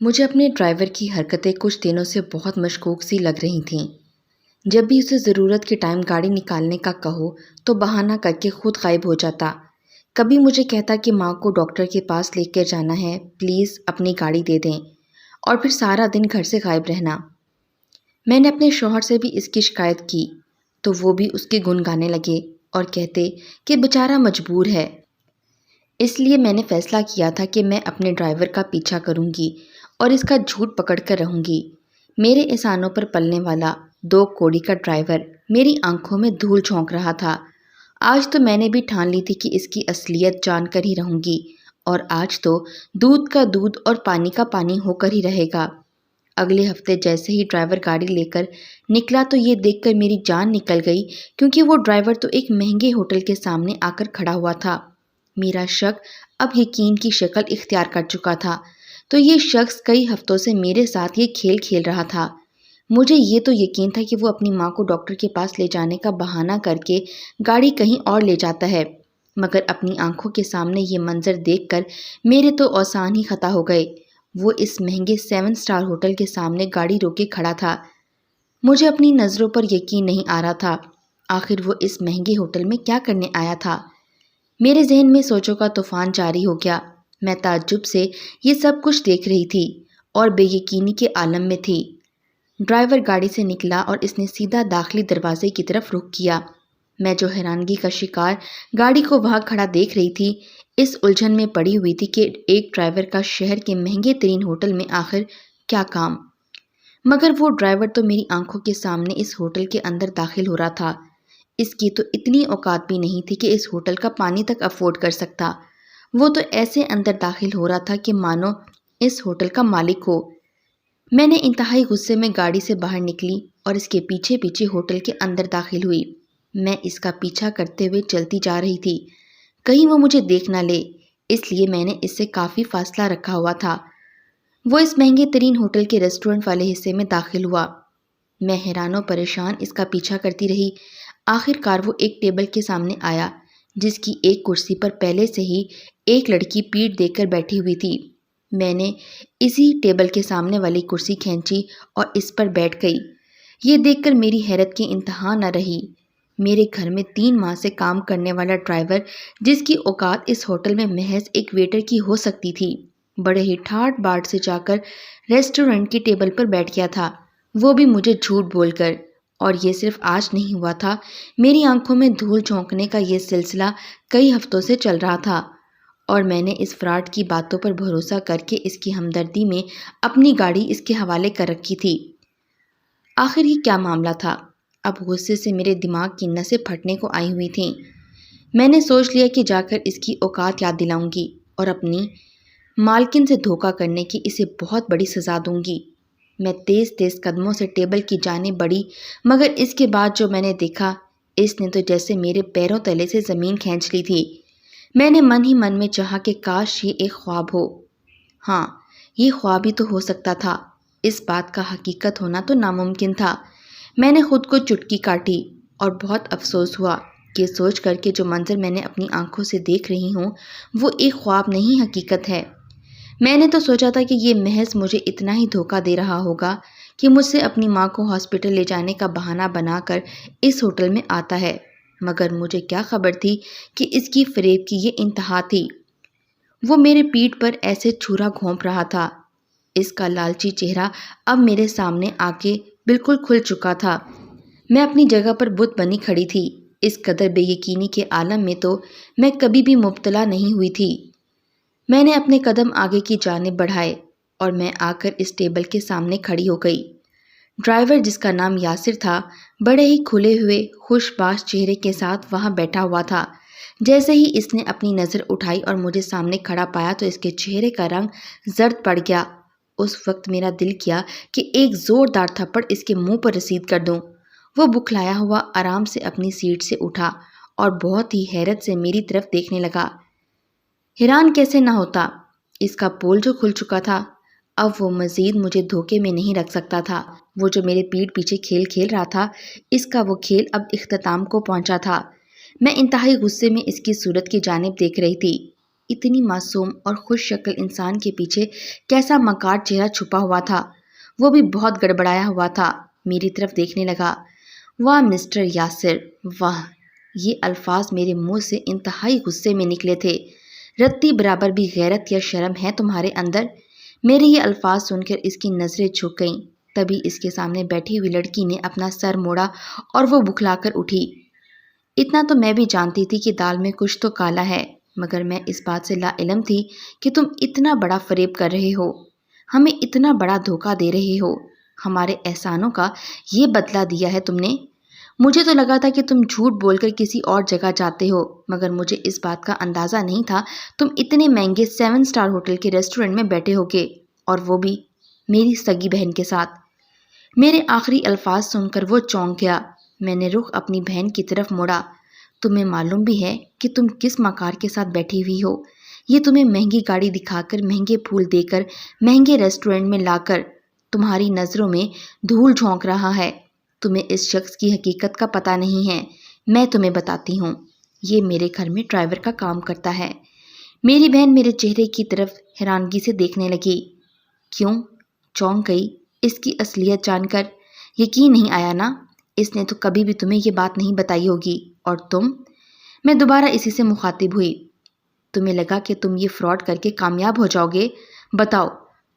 مجھے اپنے ڈرائیور کی حرکتیں کچھ دنوں سے بہت مشکوک سی لگ رہی تھیں۔ جب بھی اسے ضرورت کے ٹائم گاڑی نکالنے کا کہو تو بہانہ کر کے خود غائب ہو جاتا۔ کبھی مجھے کہتا کہ ماں کو ڈاکٹر کے پاس لے کر جانا ہے، پلیز اپنی گاڑی دے دیں، اور پھر سارا دن گھر سے غائب رہنا۔ میں نے اپنے شوہر سے بھی اس کی شکایت کی تو وہ بھی اس کے گن گانے لگے اور کہتے کہ بیچارہ مجبور ہے۔ اس لیے میں نے فیصلہ کیا تھا کہ میں اپنے ڈرائیور کا پیچھا کروں گی اور اس کا جھوٹ پکڑ کر رہوں گی۔ میرے احسانوں پر پلنے والا 2 کوڑی کا ڈرائیور میری آنکھوں میں دھول جھونک رہا تھا۔ آج تو میں نے بھی ٹھان لی تھی کہ اس کی اصلیت جان کر ہی رہوں گی، اور آج تو دودھ کا دودھ اور پانی کا پانی ہو کر ہی رہے گا۔ اگلے ہفتے جیسے ہی ڈرائیور گاڑی لے کر نکلا تو یہ دیکھ کر میری جان نکل گئی، کیونکہ وہ ڈرائیور تو ایک مہنگے ہوٹل کے سامنے آ کر کھڑا ہوا تھا۔ میرا شک اب یقین کی شکل اختیار کر چکا تھا، تو یہ شخص کئی ہفتوں سے میرے ساتھ یہ کھیل کھیل رہا تھا۔ مجھے یہ تو یقین تھا کہ وہ اپنی ماں کو ڈاکٹر کے پاس لے جانے کا بہانہ کر کے گاڑی کہیں اور لے جاتا ہے، مگر اپنی آنکھوں کے سامنے یہ منظر دیکھ کر میرے تو اوزان ہی خطا ہو گئے۔ وہ اس مہنگے 7 اسٹار ہوٹل کے سامنے گاڑی روکے کھڑا تھا۔ مجھے اپنی نظروں پر یقین نہیں آ رہا تھا۔ آخر وہ اس مہنگے ہوٹل میں کیا کرنے آیا تھا؟ میرے ذہن میں سوچوں کا طوفان جاری ہو گیا۔ میں تعجب سے یہ سب کچھ دیکھ رہی تھی اور بے یقینی کے عالم میں تھی۔ ڈرائیور گاڑی سے نکلا اور اس نے سیدھا داخلی دروازے کی طرف رخ کیا۔ میں جو حیرانگی کا شکار گاڑی کو وہاں کھڑا دیکھ رہی تھی، اس الجھن میں پڑی ہوئی تھی کہ ایک ڈرائیور کا شہر کے مہنگے ترین ہوٹل میں آخر کیا کام؟ مگر وہ ڈرائیور تو میری آنکھوں کے سامنے اس ہوٹل کے اندر داخل ہو رہا تھا۔ اس کی تو اتنی اوقات بھی نہیں تھی کہ اس ہوٹل کا پانی تک افورڈ کر سکتا۔ وہ تو ایسے اندر داخل ہو رہا تھا کہ مانو اس ہوٹل کا مالک ہو۔ میں نے انتہائی غصے میں گاڑی سے باہر نکلی اور اس کے پیچھے پیچھے ہوٹل کے اندر داخل ہوئی۔ میں اس کا پیچھا کرتے ہوئے چلتی جا رہی تھی، کہیں وہ مجھے دیکھ نہ لے، اس لیے میں نے اس سے کافی فاصلہ رکھا ہوا تھا۔ وہ اس مہنگے ترین ہوٹل کے ریسٹورنٹ والے حصے میں داخل ہوا۔ میں حیران و پریشان اس کا پیچھا کرتی رہی۔ آخر کار وہ ایک ٹیبل کے سامنے آیا، جس کی ایک کرسی پر پہلے سے ہی ایک لڑکی پیٹھ دے کر بیٹھی ہوئی تھی۔ میں نے اسی ٹیبل کے سامنے والی کرسی کھینچی اور اس پر بیٹھ گئی۔ یہ دیکھ کر میری حیرت کی انتہا نہ رہی۔ میرے گھر میں 3 ماہ سے کام کرنے والا ڈرائیور، جس کی اوقات اس ہوٹل میں محض ایک ویٹر کی ہو سکتی تھی، بڑے ہی ٹھاٹ باٹ سے جا کر ریسٹورنٹ کی ٹیبل پر بیٹھ گیا تھا، وہ بھی مجھے جھوٹ بول کر۔ اور یہ صرف آج نہیں ہوا تھا، میری آنکھوں میں دھول جھونکنے کا یہ سلسلہ کئی ہفتوں سے چل رہا تھا، اور میں نے اس فراڈ کی باتوں پر بھروسہ کر کے اس کی ہمدردی میں اپنی گاڑی اس کے حوالے کر رکھی تھی۔ آخر یہ کیا معاملہ تھا؟ اب غصے سے میرے دماغ کی نسیں پھٹنے کو آئی ہوئی تھیں۔ میں نے سوچ لیا کہ جا کر اس کی اوقات یاد دلاؤں گی اور اپنی مالکن سے دھوکہ کرنے کی اسے بہت بڑی سزا دوں گی۔ میں تیز تیز قدموں سے ٹیبل کی جانب بڑھی، مگر اس کے بعد جو میں نے دیکھا، اس نے تو جیسے میرے پیروں تلے سے زمین کھینچ لی تھی۔ میں نے من ہی من میں چاہا کہ کاش یہ ایک خواب ہو۔ ہاں، یہ خواب ہی تو ہو سکتا تھا، اس بات کا حقیقت ہونا تو ناممکن تھا۔ میں نے خود کو چٹکی کاٹی اور بہت افسوس ہوا کہ سوچ کر کے جو منظر میں نے اپنی آنکھوں سے دیکھ رہی ہوں وہ ایک خواب نہیں حقیقت ہے۔ میں نے تو سوچا تھا کہ یہ محض مجھے اتنا ہی دھوکہ دے رہا ہوگا کہ مجھ سے اپنی ماں کو ہاسپٹل لے جانے کا بہانہ بنا کر اس ہوٹل میں آتا ہے، مگر مجھے کیا خبر تھی کہ اس کی فریب کی یہ انتہا تھی۔ وہ میرے پیٹھ پر ایسے چھرا گھونپ رہا تھا۔ اس کا لالچی چہرہ اب میرے سامنے آ کے بالکل کھل چکا تھا۔ میں اپنی جگہ پر بت بنی کھڑی تھی۔ اس قدر بے یقینی کے عالم میں تو میں کبھی بھی مبتلا نہیں ہوئی تھی۔ میں نے اپنے قدم آگے کی جانب بڑھائے اور میں آ کر اس ٹیبل کے سامنے کھڑی ہو گئی۔ ڈرائیور، جس کا نام یاسر تھا، بڑے ہی کھلے ہوئے خوش باش چہرے کے ساتھ وہاں بیٹھا ہوا تھا۔ جیسے ہی اس نے اپنی نظر اٹھائی اور مجھے سامنے کھڑا پایا تو اس کے چہرے کا رنگ زرد پڑ گیا۔ اس وقت میرا دل کیا کہ ایک زوردار تھپڑ اس کے منہ پر رسید کر دوں۔ وہ بکھلایا ہوا آرام سے اپنی سیٹ سے اٹھا اور بہت ہی حیرت سے میری طرف دیکھنے لگا۔ حیران کیسے نہ ہوتا، اس کا پول جو کھل چکا تھا۔ اب وہ مزید مجھے دھوکے میں نہیں رکھ سکتا تھا۔ وہ جو میرے پیٹھ پیچھے کھیل کھیل رہا تھا، اس کا وہ کھیل اب اختتام کو پہنچا تھا۔ میں انتہائی غصے میں اس کی صورت کی جانب دیکھ رہی تھی۔ اتنی معصوم اور خوش شکل انسان کے پیچھے کیسا مکار چہرہ چھپا ہوا تھا، وہ بھی بہت گڑبڑایا ہوا تھا۔ میری طرف دیکھنے لگا۔ واہ مسٹر یاسر، واہ! یہ الفاظ میرے منہ سے انتہائی غصے میں نکلے تھے۔ رتی برابر بھی غیرت یا شرم ہے تمہارے اندر؟ میرے یہ الفاظ سن کر اس کی نظریں جھک گئیں۔ تبھی اس کے سامنے بیٹھی ہوئی لڑکی نے اپنا سر موڑا اور وہ بکھلا کر اٹھی۔ اتنا تو میں بھی جانتی تھی کہ دال میں کچھ تو کالا ہے، مگر میں اس بات سے لا علم تھی کہ تم اتنا بڑا فریب کر رہے ہو، ہمیں اتنا بڑا دھوکہ دے رہے ہو۔ ہمارے احسانوں کا یہ بدلہ دیا ہے تم نے۔ مجھے تو لگا تھا کہ تم جھوٹ بول کر کسی اور جگہ جاتے ہو، مگر مجھے اس بات کا اندازہ نہیں تھا تم اتنے مہنگے 7 اسٹار ہوٹل کے ریسٹورنٹ میں بیٹھے ہوگے، اور وہ بھی میری سگی بہن کے ساتھ۔ میرے آخری الفاظ سن کر وہ چونک گیا۔ میں نے رخ اپنی بہن کی طرف موڑا۔ تمہیں معلوم بھی ہے کہ تم کس مکار کے ساتھ بیٹھی ہوئی ہو؟ یہ تمہیں مہنگی گاڑی دکھا کر، مہنگے پھول دے کر، مہنگے ریسٹورنٹ میں لا کر تمہاری نظروں میں دھول جھونک رہا ہے۔ تمہیں اس شخص کی حقیقت کا پتہ نہیں ہے۔ میں تمہیں بتاتی ہوں، یہ میرے گھر میں ڈرائیور کا کام کرتا ہے۔ میری بہن میرے چہرے کی طرف حیرانگی سے دیکھنے لگی۔ کیوں؟ چونک گئی اس کی اصلیت جان کر؟ یقین نہیں آیا نا؟ اس نے تو کبھی بھی تمہیں یہ بات نہیں بتائی ہوگی، اور تم؟ میں دوبارہ اسی سے مخاطب ہوئی۔ تمہیں لگا کہ تم یہ فراڈ کر کے کامیاب ہو جاؤ گے؟ بتاؤ،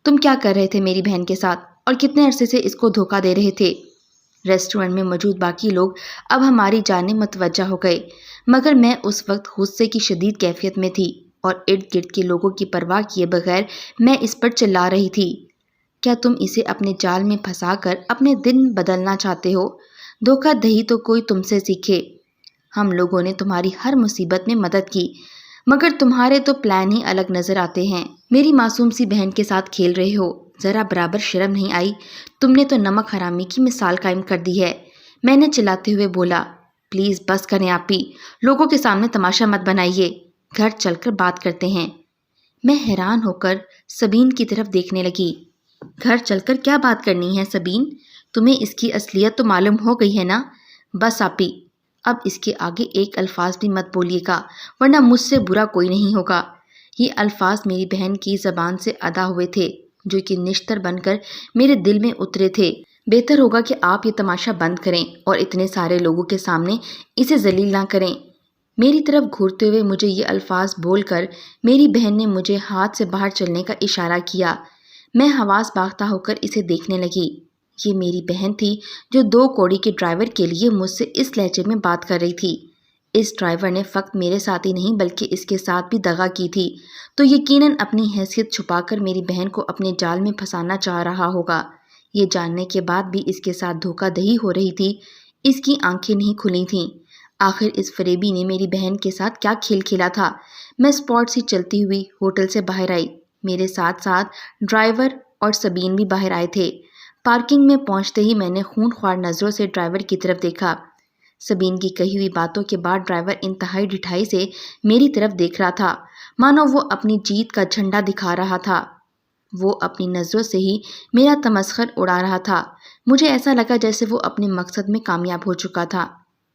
تم کیا کر رہے تھے میری بہن کے ساتھ، اور کتنے عرصے سے اس کو دھوکہ دے رہے تھے؟ ریسٹورنٹ میں موجود باقی لوگ اب ہماری جانب متوجہ ہو گئے، مگر میں اس وقت غصے کی شدید کیفیت میں تھی، اور ارد گرد کے لوگوں کی پرواہ کیے بغیر میں اس پر چلا رہی تھی۔ کیا تم اسے اپنے جال میں پھنسا کر اپنے دن بدلنا چاہتے ہو؟ دھوکہ دہی تو کوئی تم سے سیکھے۔ ہم لوگوں نے تمہاری ہر مصیبت میں مدد کی، مگر تمہارے تو پلان ہی الگ نظر آتے ہیں۔ میری معصوم سی بہن کے ساتھ کھیل رہے ہو، ذرا برابر شرم نہیں آئی؟ تم نے تو نمک حرامی کی مثال قائم کر دی ہے۔ میں نے چلاتے ہوئے بولا۔ پلیز بس کریں آپی، لوگوں کے سامنے تماشا مت بنائیے، گھر چل کر بات کرتے ہیں۔ میں حیران ہو کر سبین کی طرف دیکھنے لگی۔ گھر چل کر کیا بات کرنی ہے سبین؟ تمہیں اس کی اصلیت تو معلوم ہو گئی ہے نا؟ بس آپی، اب اس کے آگے ایک الفاظ بھی مت بولیے گا، ورنہ مجھ سے برا کوئی نہیں ہوگا۔ یہ الفاظ میری بہن کی زبان سے ادا ہوئے تھے، جو کہ نشتر بن کر میرے دل میں اترے تھے۔ بہتر ہوگا کہ آپ یہ تماشا بند کریں اور اتنے سارے لوگوں کے سامنے اسے ذلیل نہ کریں۔ میری طرف گھورتے ہوئے مجھے یہ الفاظ بول کر میری بہن نے مجھے ہاتھ سے باہر چلنے کا اشارہ کیا۔ میں حواس باختہ ہو کر اسے دیکھنے لگی۔ یہ میری بہن تھی جو 2 کوڑی کے ڈرائیور کے لیے مجھ سے اس لہجے میں بات کر رہی تھی۔ اس ڈرائیور نے فقط میرے ساتھ ہی نہیں بلکہ اس کے ساتھ بھی دغا کی تھی، تو یقیناً اپنی حیثیت چھپا کر میری بہن کو اپنے جال میں پھنسانا چاہ رہا ہوگا۔ یہ جاننے کے بعد بھی اس کے ساتھ دھوکہ دہی ہو رہی تھی، اس کی آنکھیں نہیں کھلی تھیں۔ آخر اس فریبی نے میری بہن کے ساتھ کیا کھیل کھیلا تھا؟ میں اسپاٹ سے چلتی ہوئی ہوٹل سے باہر آئی۔ میرے ساتھ ساتھ ڈرائیور اور سبین بھی باہر آئے تھے۔ پارکنگ میں پہنچتے ہی میں نے خون خوار نظروں سے ڈرائیور کی طرف دیکھا۔ سبین کی کہی ہوئی باتوں کے بعد ڈرائیور انتہائی ڈٹھائی سے میری طرف دیکھ رہا تھا، مانو وہ اپنی جیت کا جھنڈا دکھا رہا تھا۔ وہ اپنی نظروں سے ہی میرا تمسخر اڑا رہا تھا۔ مجھے ایسا لگا جیسے وہ اپنے مقصد میں کامیاب ہو چکا تھا۔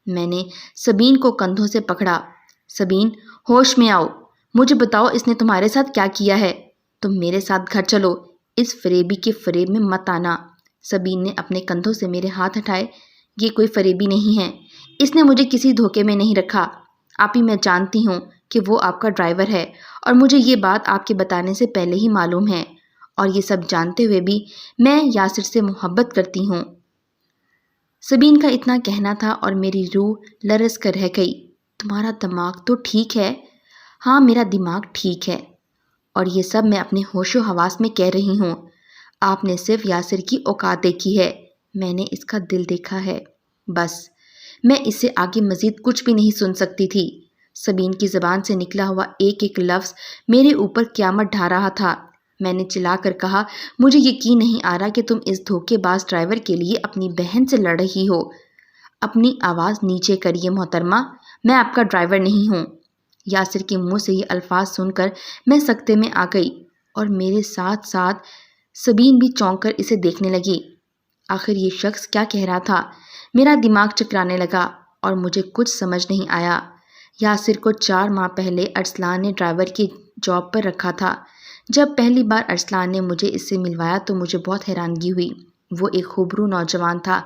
میں نے سبین کو کندھوں سے پکڑا۔ سبین، ہوش میں آؤ، مجھے بتاؤ اس نے تمہارے ساتھ کیا کیا ہے؟ تم میرے ساتھ گھر چلو، اس فریبی کے فریب میں مت آنا۔ سبین نے اپنے کندھوں سے میرے ہاتھ ہٹائے۔ یہ کوئی فریبی نہیں ہے، اس نے مجھے کسی دھوکے میں نہیں رکھا۔ آپی، میں جانتی ہوں کہ وہ آپ کا ڈرائیور ہے، اور مجھے یہ بات آپ کے بتانے سے پہلے ہی معلوم ہے، اور یہ سب جانتے ہوئے بھی میں یاسر سے محبت کرتی ہوں۔ سبین کا اتنا کہنا تھا اور میری روح لرز کر رہ گئی۔ تمہارا دماغ تو ٹھیک ہے؟ ہاں، میرا دماغ ٹھیک ہے، اور یہ سب میں اپنے ہوش و حواس میں کہہ رہی ہوں۔ آپ نے صرف یاسر کی اوقات دیکھی ہے، میں نے اس کا دل دیکھا ہے۔ بس، میں اس سے آگے مزید کچھ بھی نہیں سن سکتی تھی۔ سبین کی زبان سے نکلا ہوا ایک ایک لفظ میرے اوپر قیامت ڈھا رہا تھا۔ میں نے چلا کر کہا، مجھے یقین نہیں آ رہا کہ تم اس دھوکے باز ڈرائیور کے لیے اپنی بہن سے لڑ رہی ہو۔ اپنی آواز نیچے کریے محترمہ، میں آپ کا ڈرائیور نہیں ہوں۔ یاسر کے منہ سے یہ الفاظ سن کر میں سکتے میں آ گئی، اور میرے ساتھ ساتھ سبین بھی چونک کر اسے دیکھنے لگی۔ آخر یہ شخص کیا کہہ رہا تھا؟ میرا دماغ چکرانے لگا اور مجھے کچھ سمجھ نہیں آیا۔ یاسر کو 4 ماہ پہلے ارسلان نے ڈرائیور کی جاب پر رکھا تھا۔ جب پہلی بار ارسلان نے مجھے اس سے ملوایا تو مجھے بہت حیرانگی ہوئی۔ وہ ایک خوبرو نوجوان تھا۔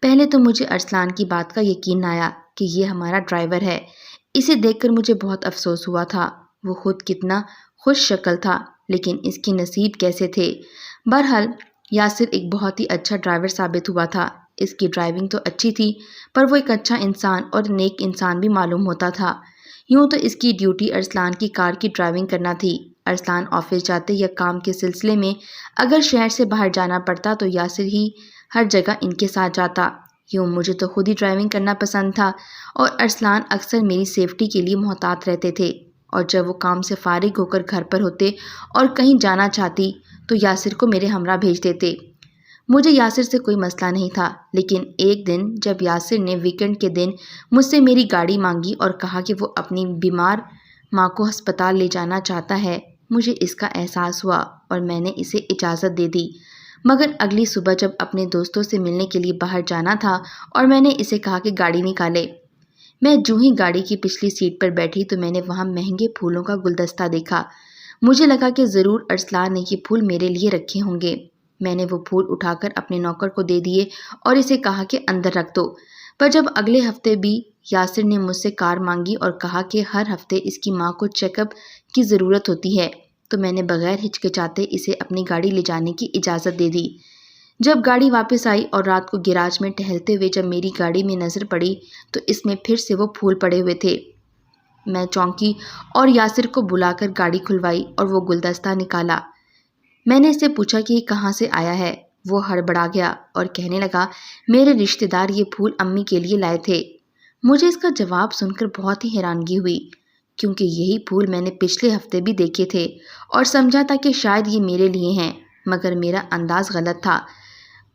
پہلے تو مجھے ارسلان کی بات کا یقین نہ آیا کہ یہ ہمارا ڈرائیور ہے۔ اسے دیکھ کر مجھے بہت افسوس ہوا تھا۔ وہ خود کتنا خوش شکل تھا، لیکن اس کی نصیب کیسے تھے۔ بہرحال یاسر ایک بہت ہی اچھا ڈرائیور ثابت ہوا تھا۔ اس کی ڈرائیونگ تو اچھی تھی، پر وہ ایک اچھا انسان اور نیک انسان بھی معلوم ہوتا تھا۔ یوں تو اس کی ڈیوٹی ارسلان کی کار کی ڈرائیونگ کرنا تھی۔ ارسلان آفس جاتے یا کام کے سلسلے میں اگر شہر سے باہر جانا پڑتا تو یاسر ہی ہر جگہ ان کے ساتھ جاتا۔ یوں مجھے تو خود ہی ڈرائیونگ کرنا پسند تھا، اور ارسلان اکثر میری سیفٹی کے لیے محتاط رہتے تھے، اور جب وہ کام سے فارغ ہو کر گھر پر ہوتے اور کہیں جانا چاہتی تو یاسر کو میرے ہمراہ بھیج دیتے۔ مجھے یاسر سے کوئی مسئلہ نہیں تھا، لیکن ایک دن جب یاسر نے ویکنڈ کے دن مجھ سے میری گاڑی مانگی اور کہا کہ وہ اپنی بیمار ماں کو ہسپتال لے جانا چاہتا ہے، مجھے اس کا احساس ہوا اور میں نے اسے اجازت دے دی۔ مگر اگلی صبح جب اپنے دوستوں سے ملنے کے لیے باہر جانا تھا اور میں نے اسے کہا کہ گاڑی نکالے، میں جو ہی گاڑی کی پچھلی سیٹ پر بیٹھی تو میں نے وہاں مہنگے پھولوں کا گلدستہ دیکھا۔ مجھے لگا کہ ضرور ارسلان نے یہ پھول میرے لیے رکھے ہوں گے۔ میں نے وہ پھول اٹھا کر اپنے نوکر کو دے دیے اور اسے کہا کہ اندر رکھ دو۔ پر جب اگلے ہفتے بھی یاسر نے مجھ سے کار مانگی اور کہا کہ ہر ہفتے اس کی ماں کو چیک اپ کی ضرورت ہوتی ہے، تو میں نے بغیر ہچکچاتے اسے اپنی گاڑی لے جانے کی اجازت دے دی۔ جب گاڑی واپس آئی اور رات کو گیراج میں ٹہلتے ہوئے جب میری گاڑی میں نظر پڑی تو اس میں پھر سے وہ پھول پڑے ہوئے تھے۔ میں چونکی اور یاسر کو بلا کر گاڑی کھلوائی اور وہ گلدستہ نکالا۔ میں نے اس سے پوچھا کہ یہ کہاں سے آیا ہے۔ وہ ہڑبڑا گیا اور کہنے لگا میرے رشتہ دار یہ پھول امی کے لیے لائے تھے۔ مجھے اس کا جواب سن کر بہت ہی حیرانگی ہوئی، کیونکہ یہی پھول میں نے پچھلے ہفتے بھی دیکھے تھے اور سمجھا تھا کہ شاید یہ میرے لیے ہیں، مگر میرا انداز غلط تھا۔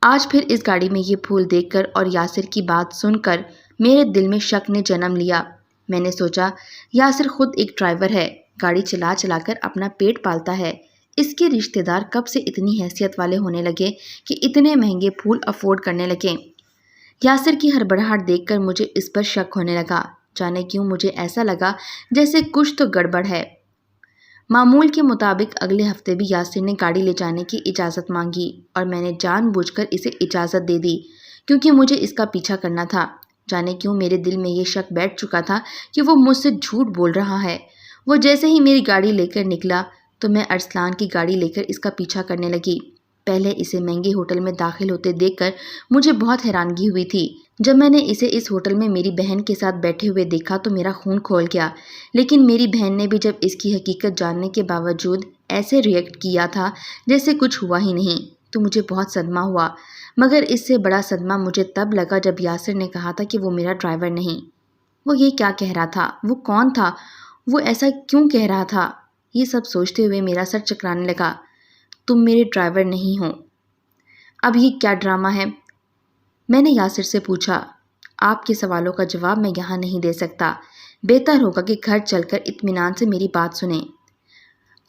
آج پھر اس گاڑی میں یہ پھول دیکھ کر اور یاسر کی بات سن کر میرے دل میں شک نے جنم لیا۔ میں نے سوچا یاسر خود ایک ڈرائیور ہے، گاڑی چلا چلا کر اپنا پیٹ پالتا ہے، اس کے رشتہ دار کب سے اتنی حیثیت والے ہونے لگے کہ اتنے مہنگے پھول افورڈ کرنے لگے۔ یاسر کی ہڑبڑاہٹ دیکھ کر مجھے اس پر شک ہونے لگا۔ جانے کیوں مجھے ایسا لگا جیسے کچھ تو گڑبڑ ہے۔ معمول کے مطابق اگلے ہفتے بھی یاسر نے گاڑی لے جانے کی اجازت مانگی اور میں نے جان بوجھ کر اسے اجازت دے دی، کیونکہ مجھے اس کا پیچھا کرنا تھا۔ جانے کیوں میرے دل میں یہ شک بیٹھ چکا تھا کہ وہ مجھ سے جھوٹ بول رہا ہے۔ وہ جیسے ہی میری گاڑی لے کر نکلا تو میں ارسلان کی گاڑی لے کر اس کا پیچھا کرنے لگی۔ پہلے اسے مہنگے ہوٹل میں داخل ہوتے دیکھ کر مجھے بہت حیرانگی ہوئی تھی۔ جب میں نے اسے اس ہوٹل میں میری بہن کے ساتھ بیٹھے ہوئے دیکھا تو میرا خون کھول گیا، لیکن میری بہن نے بھی جب اس کی حقیقت جاننے کے باوجود ایسے ریئیکٹ کیا تھا جیسے کچھ ہوا ہی نہیں، تو مجھے بہت صدمہ ہوا۔ مگر اس سے بڑا صدمہ مجھے تب لگا جب یاسر نے کہا تھا کہ وہ میرا ڈرائیور نہیں۔ وہ یہ کیا کہہ رہا تھا؟ وہ کون تھا؟ وہ ایسا کیوں کہہ رہا تھا؟ یہ سب سوچتے ہوئے میرا سر چکرانے لگا۔ تم میرے ڈرائیور نہیں ہو۔ اب یہ کیا ڈرامہ ہے؟ میں نے یاسر سے پوچھا۔ آپ کے سوالوں کا جواب میں یہاں نہیں دے سکتا، بہتر ہوگا کہ گھر چل کر اطمینان سے میری بات سنیں۔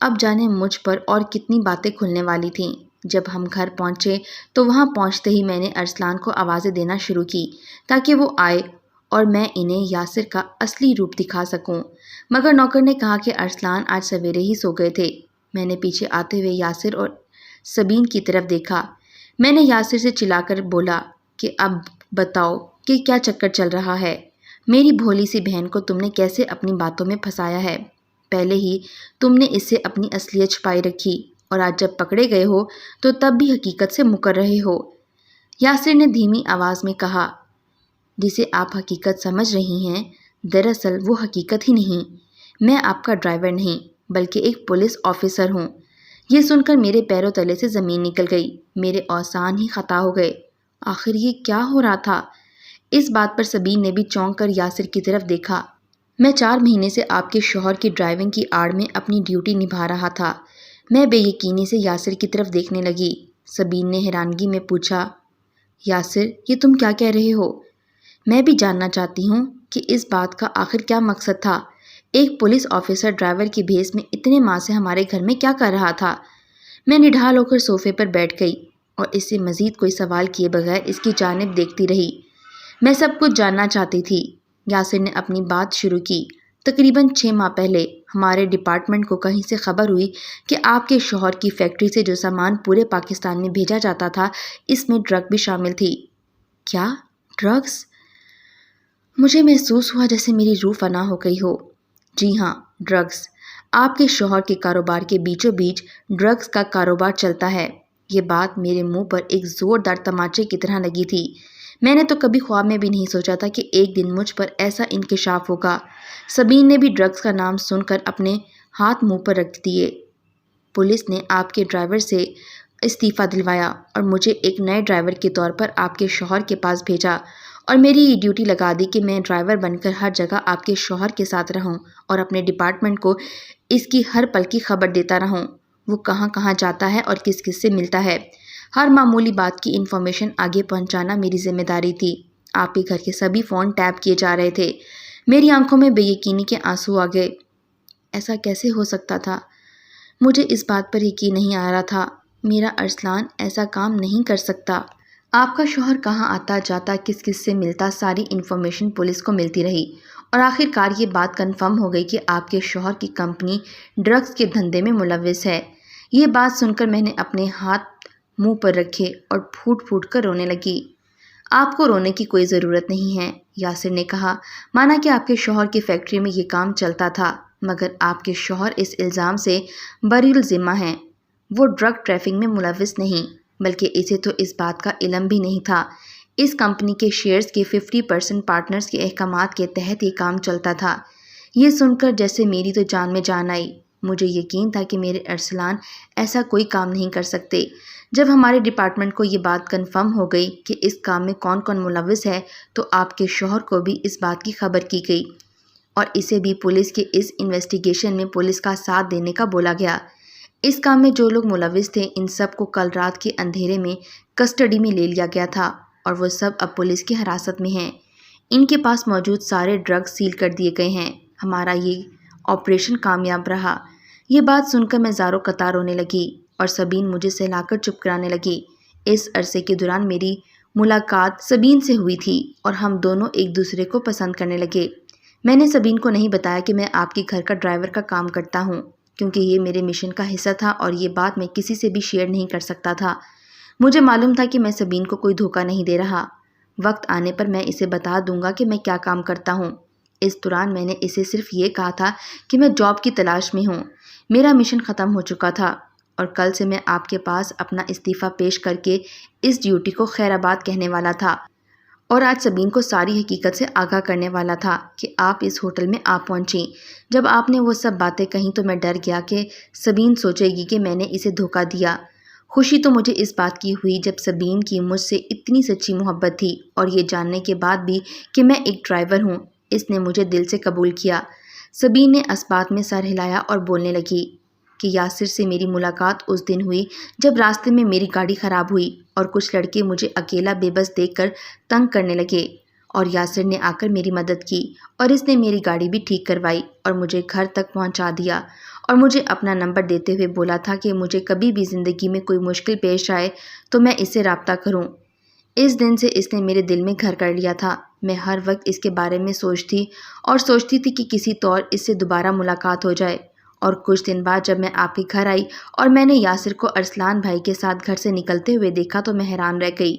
اب جانے مجھ پر اور کتنی باتیں کھلنے والی تھیں۔ جب ہم گھر پہنچے تو وہاں پہنچتے ہی میں نے ارسلان کو آوازیں دینا شروع کی تاکہ وہ آئے اور میں انہیں یاسر کا اصلی روپ دکھا سکوں، مگر نوکر نے کہا کہ ارسلان آج سویرے ہی سو گئے تھے۔ میں نے پیچھے آتے ہوئے یاسر اور سبین کی طرف دیکھا۔ میں نے یاسر سے چلا کر بولا کہ اب بتاؤ کہ کیا چکر چل رہا ہے؟ میری بھولی سی بہن کو تم نے کیسے اپنی باتوں میں پھنسایا ہے؟ پہلے ہی تم نے اس سے اپنی اصلیت چھپائی رکھی اور آج جب پکڑے گئے ہو تو تب بھی حقیقت سے مکر رہے ہو۔ یاسر نے دھیمی آواز میں کہا، جسے آپ حقیقت سمجھ رہی ہیں دراصل وہ حقیقت ہی نہیں۔ میں آپ کا ڈرائیور نہیں بلکہ ایک پولیس آفیسر ہوں۔ یہ سن کر میرے پیروں تلے سے زمین نکل گئی، میرے اوزان ہی خطا ہو گئے۔ آخر یہ کیا ہو رہا تھا؟ اس بات پر سبین نے بھی چونک کر یاسر کی طرف دیکھا۔ میں 4 مہینے سے آپ کے شوہر کی ڈرائیونگ کی آڑ میں اپنی ڈیوٹی نبھا رہا تھا۔ میں بے یقینی سے یاسر کی طرف دیکھنے لگی۔ سبین نے حیرانگی میں پوچھا، یاسر یہ تم کیا کہہ رہے ہو؟ میں بھی جاننا چاہتی ہوں کہ اس بات کا آخر کیا مقصد تھا؟ ایک پولیس آفیسر ڈرائیور کی بھیس میں اتنے ماہ سے ہمارے گھر میں کیا کر رہا تھا؟ میں نڈھال ہو کر صوفے پر بیٹھ گئی اور اس سے مزید کوئی سوال کیے بغیر اس کی جانب دیکھتی رہی۔ میں سب کچھ جاننا چاہتی تھی۔ یاسر نے اپنی بات شروع کی۔ تقریباً 6 ماہ پہلے ہمارے ڈپارٹمنٹ کو کہیں سے خبر ہوئی کہ آپ کے شوہر کی فیکٹری سے جو سامان پورے پاکستان میں بھیجا جاتا تھا اس میں ڈرگ بھی شامل تھی۔ کیا؟ ڈرگس؟ مجھے محسوس ہوا جیسے میری روح فنا ہو گئی ہو۔ جی ہاں، ڈرگس۔ آپ کے شوہر کے کاروبار کے بیچوں بیچ ڈرگس کا کاروبار چلتا ہے۔ یہ بات میرے منہ پر ایک زوردار تماچے کی طرح لگی تھی۔ میں نے تو کبھی خواب میں بھی نہیں سوچا تھا کہ ایک دن مجھ پر ایسا انکشاف ہوگا۔ سبین نے بھی ڈرگس کا نام سن کر اپنے ہاتھ منہ پر رکھ دیے۔ پولیس نے آپ کے ڈرائیور سے استعفیٰ دلوایا اور مجھے ایک نئے ڈرائیور کے طور پر آپ کے شوہر کے پاس بھیجا اور میری یہ ڈیوٹی لگا دی کہ میں ڈرائیور بن کر ہر جگہ آپ کے شوہر کے ساتھ رہوں اور اپنے ڈپارٹمنٹ کو اس کی ہر پل کی خبر دیتا رہوں۔ وہ کہاں کہاں جاتا ہے اور کس کس سے ملتا ہے، ہر معمولی بات کی انفارمیشن آگے پہنچانا میری ذمہ داری تھی۔ آپ کے گھر کے سبھی فون ٹیپ کیے جا رہے تھے۔ میری آنکھوں میں بے یقینی کے آنسو آ گئے۔ ایسا کیسے ہو سکتا تھا؟ مجھے اس بات پر یقین نہیں آ رہا تھا۔ میرا ارسلان ایسا کام نہیں کر سکتا۔ آپ کا شوہر کہاں آتا جاتا، کس کس سے ملتا، ساری انفارمیشن پولیس کو ملتی رہی اور آخر کار یہ بات کنفرم ہو گئی کہ آپ کے شوہر کی کمپنی ڈرگس کے دھندے میں ملوث ہے۔ یہ بات سن کر میں نے اپنے ہاتھ منہ پر رکھے اور پھوٹ پھوٹ کر رونے لگی۔ آپ کو رونے کی کوئی ضرورت نہیں ہے، یاسر نے کہا۔ مانا کہ آپ کے شوہر کی فیکٹری میں یہ کام چلتا تھا، مگر آپ کے شوہر اس الزام سے بری الذمہ ہیں۔ وہ ڈرگ ٹریفک میں ملوث نہیں، بلکہ اسے تو اس بات کا علم بھی نہیں تھا۔ اس کمپنی کے شیئرز کے 50% پارٹنرز کے احکامات کے تحت یہ کام چلتا تھا۔ یہ سن کر جیسے میری تو جان میں جان آئی۔ مجھے یقین تھا کہ میرے ارسلان ایسا کوئی کام نہیں کر سکتے۔ جب ہمارے ڈپارٹمنٹ کو یہ بات کنفرم ہو گئی کہ اس کام میں کون کون ملوث ہے تو آپ کے شوہر کو بھی اس بات کی خبر کی گئی اور اسے بھی پولیس کے اس انویسٹیگیشن میں پولیس کا ساتھ دینے کا بولا گیا۔ اس کام میں جو لوگ ملوث تھے ان سب کو کل رات کے اندھیرے میں کسٹڈی میں لے لیا گیا تھا اور وہ سب اب پولیس کی حراست میں ہیں۔ ان کے پاس موجود سارے ڈرگز سیل کر دیے گئے ہیں۔ ہمارا یہ آپریشن کامیاب رہا۔ یہ بات سن کر میں زاروں قطار رونے لگی اور سبین مجھے سہلا کر چپ کرانے لگی۔ اس عرصے کے دوران میری ملاقات سبین سے ہوئی تھی اور ہم دونوں ایک دوسرے کو پسند کرنے لگے۔ میں نے سبین کو نہیں بتایا کہ میں آپ کے گھر کا ڈرائیور کا کام کرتا ہوں، کیونکہ یہ میرے مشن کا حصہ تھا اور یہ بات میں کسی سے بھی شیئر نہیں کر سکتا تھا۔ مجھے معلوم تھا کہ میں سبین کو کوئی دھوکہ نہیں دے رہا۔ وقت آنے پر میں اسے بتا دوں گا کہ میں کیا کام کرتا ہوں۔ اس دوران میں نے اسے صرف یہ کہا تھا کہ میں جاب کی تلاش میں ہوں، میرا مشن ختم ہو چکا تھا اور کل سے میں آپ کے پاس اپنا استعفیٰ پیش کر کے اس ڈیوٹی کو خیر آباد کہنے والا تھا اور آج سبین کو ساری حقیقت سے آگاہ کرنے والا تھا کہ آپ اس ہوٹل میں آ پہنچیں۔ جب آپ نے وہ سب باتیں کہیں تو میں ڈر گیا کہ سبین سوچے گی کہ میں نے اسے دھوکہ دیا۔ خوشی تو مجھے اس بات کی ہوئی جب سبین کی مجھ سے اتنی سچی محبت تھی اور یہ جاننے کے بعد بھی کہ میں ایک ڈرائیور ہوں، اس نے مجھے دل سے قبول کیا۔ سبین نے اسبات میں سر ہلایا اور بولنے لگی کہ یاسر سے میری ملاقات اس دن ہوئی جب راستے میں میری گاڑی خراب ہوئی اور کچھ لڑکے مجھے اکیلا بے بس دیکھ کر تنگ کرنے لگے اور یاسر نے آ کر میری مدد کی اور اس نے میری گاڑی بھی ٹھیک کروائی اور مجھے گھر تک پہنچا دیا اور مجھے اپنا نمبر دیتے ہوئے بولا تھا کہ مجھے کبھی بھی زندگی میں کوئی مشکل پیش آئے تو میں اس سے رابطہ کروں۔ اس دن سے اس نے میرے دل میں گھر کر لیا تھا۔ میں ہر وقت اس کے بارے میں سوچتی تھی کہ کسی طور اس سے دوبارہ ملاقات ہو جائے۔ اور کچھ دن بعد جب میں آپ کے گھر آئی اور میں نے یاسر کو ارسلان بھائی کے ساتھ گھر سے نکلتے ہوئے دیکھا تو میں حیران رہ گئی۔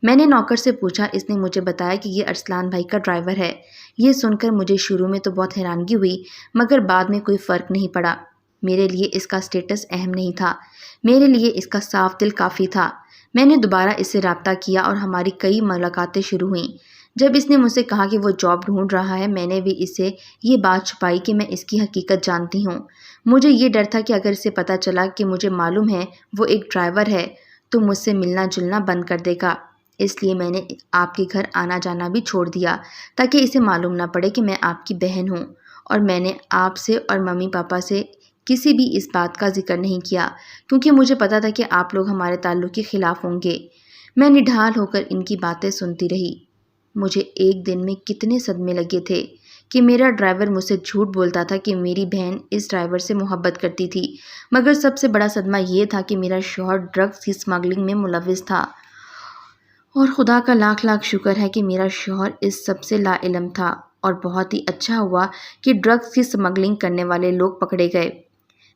میں نے نوکر سے پوچھا، اس نے مجھے بتایا کہ یہ ارسلان بھائی کا ڈرائیور ہے۔ یہ سن کر مجھے شروع میں تو بہت حیرانگی ہوئی مگر بعد میں کوئی فرق نہیں پڑا۔ میرے لیے اس کا اسٹیٹس اہم نہیں تھا، میرے لیے اس کا صاف دل کافی تھا۔ میں نے دوبارہ اس سے رابطہ کیا اور ہماری کئی ملاقاتیں شروع ہوئیں۔ جب اس نے مجھ سے کہا کہ وہ جاب ڈھونڈ رہا ہے میں نے بھی اس سے یہ بات چھپائی کہ میں اس کی حقیقت جانتی ہوں۔ مجھے یہ ڈر تھا کہ اگر اسے پتہ چلا کہ مجھے معلوم ہے وہ ایک ڈرائیور ہے تو مجھ سے ملنا جلنا بند کر دے گا، اس لیے میں نے آپ کے گھر آنا جانا بھی چھوڑ دیا تاکہ اسے معلوم نہ پڑے کہ میں آپ کی بہن ہوں۔ اور میں نے آپ سے اور ممی پاپا سے کسی بھی اس بات کا ذکر نہیں کیا کیونکہ مجھے پتا تھا کہ آپ لوگ ہمارے تعلق کے خلاف ہوں گے۔ میں نڈھال ہو کر ان کی باتیں سنتی رہی۔ مجھے ایک دن میں کتنے صدمے لگے تھے کہ میرا ڈرائیور مجھ سے جھوٹ بولتا تھا کہ میری بہن اس ڈرائیور سے محبت کرتی تھی، مگر سب سے بڑا صدمہ یہ تھا کہ میرا شوہر ڈرگز کی اسمگلنگ میں ملوث تھا اور خدا کا لاکھ لاکھ شکر ہے کہ میرا شوہر اس سب سے لا علم تھا۔ اور بہت ہی اچھا ہوا کہ ڈرگز کی سمگلنگ کرنے والے لوگ پکڑے گئے۔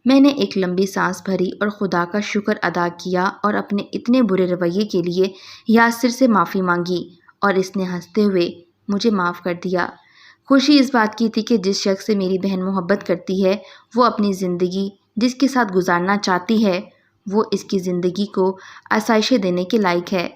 میں نے ایک لمبی سانس بھری اور خدا کا شکر ادا کیا اور اپنے اتنے برے رویے کے لیے یاسر سے معافی مانگی اور اس نے ہنستے ہوئے مجھے معاف کر دیا۔ خوشی اس بات کی تھی کہ جس شخص سے میری بہن محبت کرتی ہے وہ اپنی زندگی جس کے ساتھ گزارنا چاہتی ہے وہ اس کی زندگی کو آسائشیں دینے کے لائق ہے۔